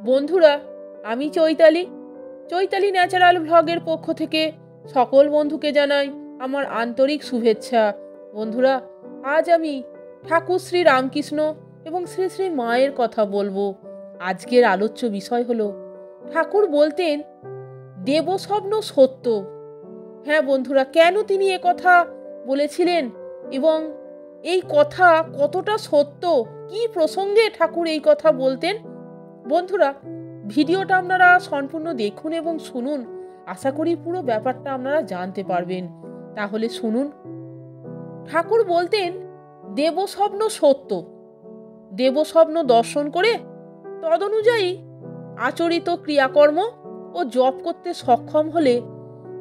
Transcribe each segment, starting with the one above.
বন্ধুরা, আমি চৈতালি চৈতালি ন্যাচারাল ব্লগের পক্ষ থেকে সকল বন্ধুকে জানাই আমার আন্তরিক শুভেচ্ছা। বন্ধুরা, আজ আমি ঠাকুর শ্রী রামকৃষ্ণ এবং শ্রী শ্রী মায়ের কথা বলবো। আজকের আলোচ্য বিষয় হলো ঠাকুর বলতেন দেবস্বপ্ন সত্য। হ্যাঁ বন্ধুরা, কেন তিনি কথা বলেছিলেন এবং এই কথা কতটা সত্য, কি প্রসঙ্গে ঠাকুর এই কথা বলতেন? বন্ধুরা, ভিডিওটা আপনারা সম্পূর্ণ দেখুন এবং শুনুন। আশা করি পুরো ব্যাপারটা আপনারা জানতে পারবেন। তাহলে শুনুন। ঠাকুর বলতেন দেবস্বপ্ন সত্য। দেবস্বপ্ন দর্শন করে তদনুযায়ী আচরিত ক্রিয়াকর্ম ও জপ করতে সক্ষম হলে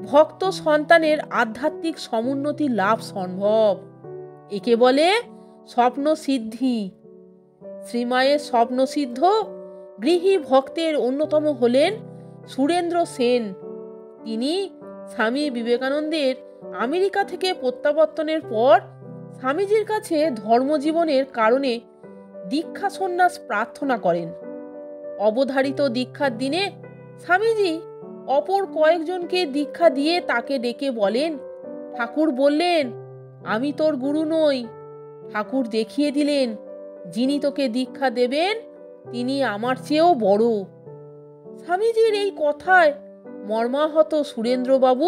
ভক্ত সন্তানের আধ্যাত্মিক সমুন্নতি লাভ সম্ভব। একে বলে স্বপ্ন সিদ্ধি। শ্রীমায়ের স্বপ্ন সিদ্ধ গৃহী ভক্তের অন্যতম হলেন সুরেন্দ্র সেন। তিনি স্বামী বিবেকানন্দের আমেরিকা থেকে প্রত্যাবর্তনের পর স্বামীজির কাছে ধর্মজীবনের কারণে দীক্ষা সন্ন্যাস প্রার্থনা করেন। অবধারিত দীক্ষার দিনে স্বামীজি অপর কয়েকজনকে দীক্ষা দিয়ে তাকে ডেকে বলেন, ঠাকুর বললেন আমি তোর গুরু নই। ঠাকুর দেখিয়ে দিলেন যিনি তোকে দীক্ষা দেবেন তিনি আমার চেয়েও বড়। স্বামীজির এই কথায় মর্মাহত সুরেন্দ্রবাবু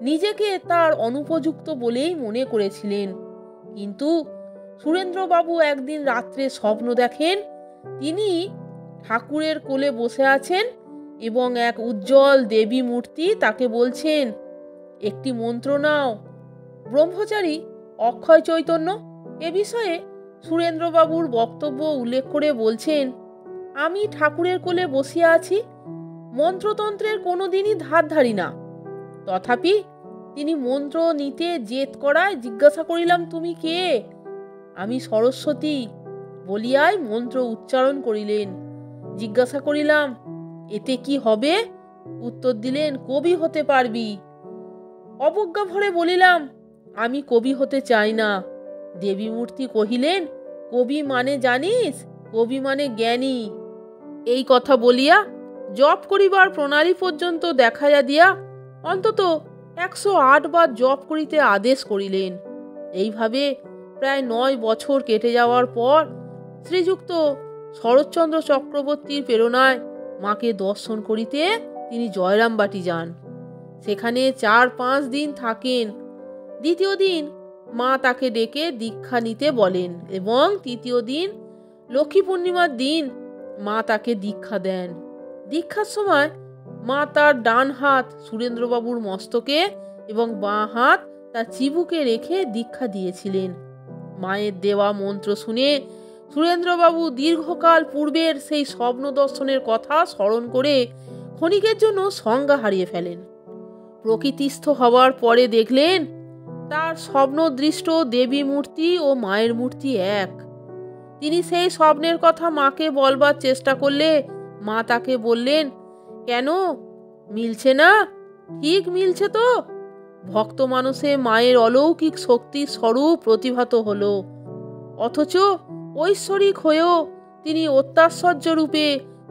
নিজেকে তার অনুপযুক্ত বলেই মনে করেছিলেন। কিন্তু সুরেন্দ্রবাবু একদিন রাত্রে স্বপ্ন দেখেন তিনি ঠাকুরের কোলে বসে আছেন এবং এক উজ্জ্বল দেবী মূর্তি তাকে বলছেন, একটি মন্ত্র নাও। ব্রহ্মচারী অক্ষয় চৈতন্য এ বিষয়ে সুরেন্দ্রবাবুর বক্তব্য উল্লেখ করে বলছেন, আমি ঠাকুরের কোলে বসিয়া আছি, মন্ত্রতন্ত্রের কোনোদিনই ধার ধারি না। তথাপি তিনি মন্ত্র নিতে জেদ করায় জিজ্ঞাসা করিলাম, তুমি কে? আমি সরস্বতী বলিয়াই মন্ত্র উচ্চারণ করিলেন। জিজ্ঞাসা করিলাম, এতে কি হবে? উত্তর দিলেন, কবি হতে পারবি। অবজ্ঞা ভরে বলিলাম, আমি কবি হতে চাই না। দেবী মূর্তি কহিলেন, কবি মানে জানিস? কবি মানে জ্ঞানী। এই কথা বলিয়া জপ করিবার প্রণালী পর্যন্ত দেখাইয়া দিয়া অন্তত 108 বার জপ করিতে আদেশ করিলেন। এইভাবে প্রায় 9 বছর কেটে যাওয়ার পর শ্রীযুক্ত শরৎচন্দ্র চক্রবর্তীর প্রেরণায় মাকে দর্শন করিতে তিনি জয়রামবাটি যান। সেখানে 4-5 দিন থাকেন। দ্বিতীয় দিন মা তাকে ডেকে দীক্ষা নিতে বলেন এবং তৃতীয় দিন লক্ষ্মী পূর্ণিমার দিন মা তাকে দীক্ষা দেন। দীক্ষার সময় মা তার ডান হাত সুরেন্দ্রবাবুর মস্তকে এবং বাঁ হাত তার চিবুকে রেখে দীক্ষা দিয়েছিলেন। মায়ের দেওয়া মন্ত্র শুনে সুরেন্দ্রবাবু দীর্ঘকাল পূর্বের সেই স্বপ্ন দর্শনের কথা স্মরণ করে ক্ষণিকের জন্য সংজ্ঞা হারিয়ে ফেলেন। প্রকৃতিস্থ হওয়ার পরে দেখলেন তার স্বপ্নদৃষ্ট দেবী মূর্তি ও মায়ের মূর্তি এক। তিনি সেই স্বপ্নের কথা মাকে বলবার চেষ্টা করলে মা তাকে বললেন, কেন মিলছে না? ঠিক মিলছে তো। ভক্ত মানুষে মায়ের অলৌকিক শক্তির স্বরূপ প্রতিভাত হলো, অথচ ঐশ্বরিক হয়েও তিনি অত্যাশ্চর্য রূপে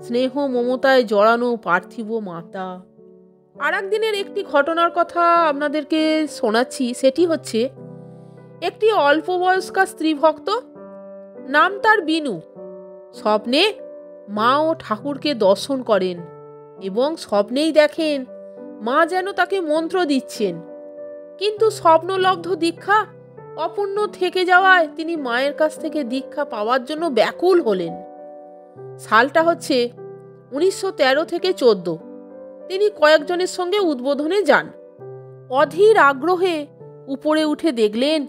স্নেহ মমতায় জড়ানো পার্থিব মাতা। আর একদিনের একটি ঘটনার কথা আপনাদেরকে শোনাচ্ছি। সেটি হচ্ছে, একটি অল্প বয়স্কা স্ত্রী ভক্ত, নাম তার বিনু, স্বপ্নে মা ও ঠাকুরকে দর্শন করেন এবং স্বপ্নেই দেখেন মা যেন তাকে মন্ত্র দিচ্ছেন। কিন্তু স্বপ্নলব্ধ দীক্ষা অপূর্ণ থেকে যাওয়ায় তিনি মায়ের কাছ থেকে দীক্ষা পাওয়ার জন্য ব্যাকুল হলেন। সালটা হচ্ছে 1913 থেকে 14। তিনি কয়েকজনের সঙ্গে উদ্বোধনে যান। অধীর আগ্রহে উপরে উঠে দেখলেন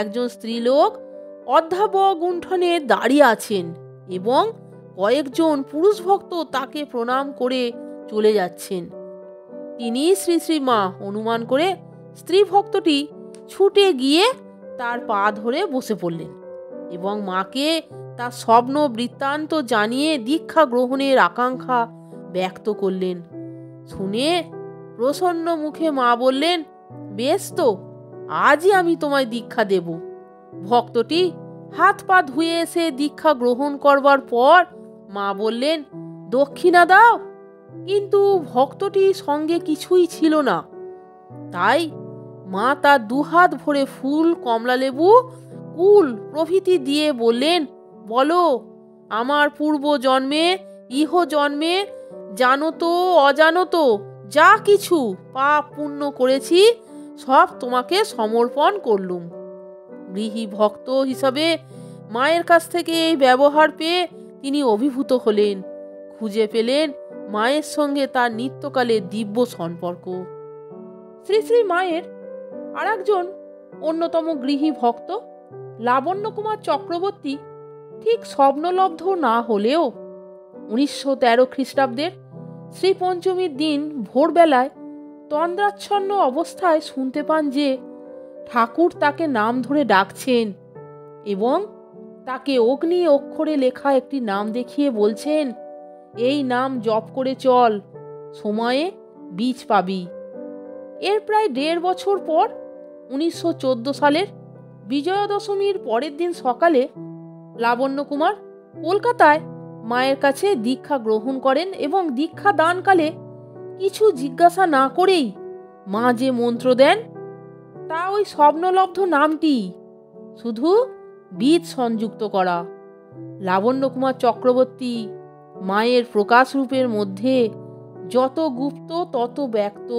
একজন স্ত্রীলোক অধ্যাবগুণ্ঠনে দাঁড়িয়ে আছেন এবং কয়েকজন পুরুষ ভক্ত তাকে প্রণাম করে চলে যাচ্ছেন। তিনি শ্রী শ্রী মা অনুমান করে স্ত্রী ভক্তটি ছুটে গিয়ে তার পা ধরে বসে পড়লেন এবং মাকে তার স্বপ্ন বৃত্তান্ত জানিয়ে দীক্ষা গ্রহণের আকাঙ্ক্ষা ব্যক্ত করলেন। শুনে প্রসন্ন মুখে মা বললেন, বেশ তো, আজই আমি তোমায় দীক্ষা দেব। ভক্তটি হাত পা ধুয়ে এসে দীক্ষা গ্রহণ করবার পর মা বললেন, দক্ষিণা দাও। কিন্তু ভক্তটি সঙ্গে কিছুই ছিল না। তাই মা তার দুহাত ভরে ফুল, কমলালেবু, কুল প্রভৃতি দিয়ে বললেন, বলো, আমার পূর্ব জন্মে, ইহ জন্মে জানত অজানত যা কিছু পাপ পুণ্য করেছি সব তোমাকে সমর্পণ করলুম। গৃহী ভক্ত হিসাবে মায়ের কাছ থেকে এই ব্যবহার পেয়ে তিনি অভিভূত হলেন। খুঁজে পেলেন মায়ের সঙ্গে তার নিত্যকালের দিব্য সম্পর্ক। শ্রী শ্রী মায়ের আর একজন অন্যতম গৃহী ভক্ত লাবণ্য কুমার চক্রবর্তী ঠিক স্বপ্নলব্ধ না হলেও 1913 খ্রিস্টাব্দের শ্রীপঞ্চমীর দিন ভোরবেলায় তন্দ্রাচ্ছন্ন অবস্থায় শুনতে পান যে ঠাকুর তাকে নাম ধরে ডাকছেন এবং তাকে অগ্নি অক্ষরে লেখা একটি নাম দেখিয়ে বলছেন, এই নাম জপ করে চল, সময়ে বীজ পাবি। এর প্রায় 1.5 বছর পর 1914 সালের বিজয়া দশমীর পরের দিন সকালে লাবণ্য কুমার কলকাতায় মায়ের কাছে দীক্ষা গ্রহণ করেন এবং দীক্ষা দানকালে কিছু জিজ্ঞাসা না করেই মা যে মন্ত্র দেন তা ওই স্বপ্নলব্ধ নামটি, শুধু বীজ সংযুক্ত করা। লাবণ্য কুমার চক্রবর্তী মায়ের প্রকাশ রূপের মধ্যে যত গুপ্ত তত ব্যক্ত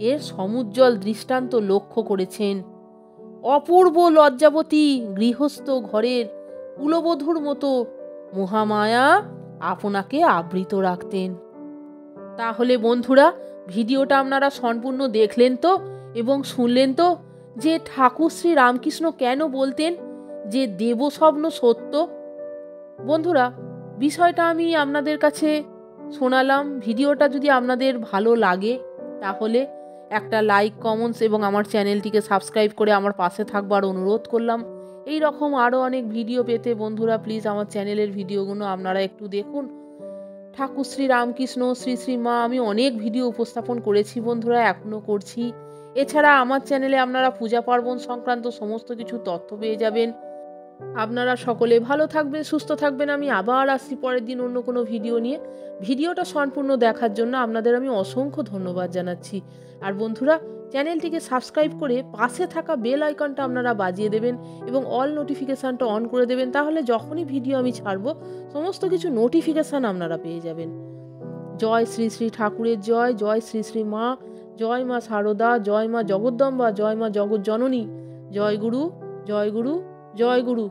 এর সমুজ্জ্বল দৃষ্টান্ত লক্ষ্য করেছেন। অপূর্ব লজ্জাবতী গৃহস্থ ঘরের কুলবধূর মতো মহামায়া আপনাকে আবৃত রাখতেন। তাহলে বন্ধুরা, ভিডিওটা আপনারা সম্পূর্ণ দেখলেন তো এবং শুনলেন তো যে ঠাকুর শ্রী রামকৃষ্ণ কেন বলতেন যে দেব স্বপ্ন সত্য। বন্ধুরা, বিষয়টা আমি আপনাদের কাছে শোনালাম। ভিডিওটা যদি আপনাদের ভালো লাগে তাহলে একটা লাইক, কমেন্টস এবং আমার চ্যানেলটিকে সাবস্ক্রাইব করে আমার পাশে থাকবার অনুরোধ করলাম। এই রকম আরও অনেক ভিডিও পেতে বন্ধুরা প্লিজ আমার চ্যানেলের ভিডিওগুলো আপনারা একটু দেখুন। ঠাকুর শ্রী রামকৃষ্ণ, শ্রী শ্রী মা, আমি অনেক ভিডিও উপস্থাপন করেছি বন্ধুরা, এখনও করছি। এছাড়া আমার চ্যানেলে আপনারা পূজা পার্বণ সংক্রান্ত সমস্ত কিছু তথ্য পেয়ে যাবেন। আপনারা সকলে ভালো থাকবেন, সুস্থ থাকবেন। আমি আবার আসছি পরের দিন অন্য কোনো ভিডিও নিয়ে। ভিডিওটা সম্পূর্ণ দেখার জন্য আপনাদের আমি অসংখ্য ধন্যবাদ জানাচ্ছি। আর বন্ধুরা, চ্যানেলটিকে সাবস্ক্রাইব করে পাশে থাকা বেল আইকনটা আপনারা বাজিয়ে দেবেন এবং অল নোটিফিকেশানটা অন করে দেবেন। তাহলে যখনই ভিডিও আমি ছাড়বো সমস্ত কিছু নোটিফিকেশান আপনারা পেয়ে যাবেন। জয় শ্রী শ্রী ঠাকুরের জয়, জয় শ্রী শ্রী মা, জয় মা শারদা, জয় মা জগদ্দম্বা, জয় মা জগৎ জননী, জয় গুরু, জয় গুরু, জয় গুরু।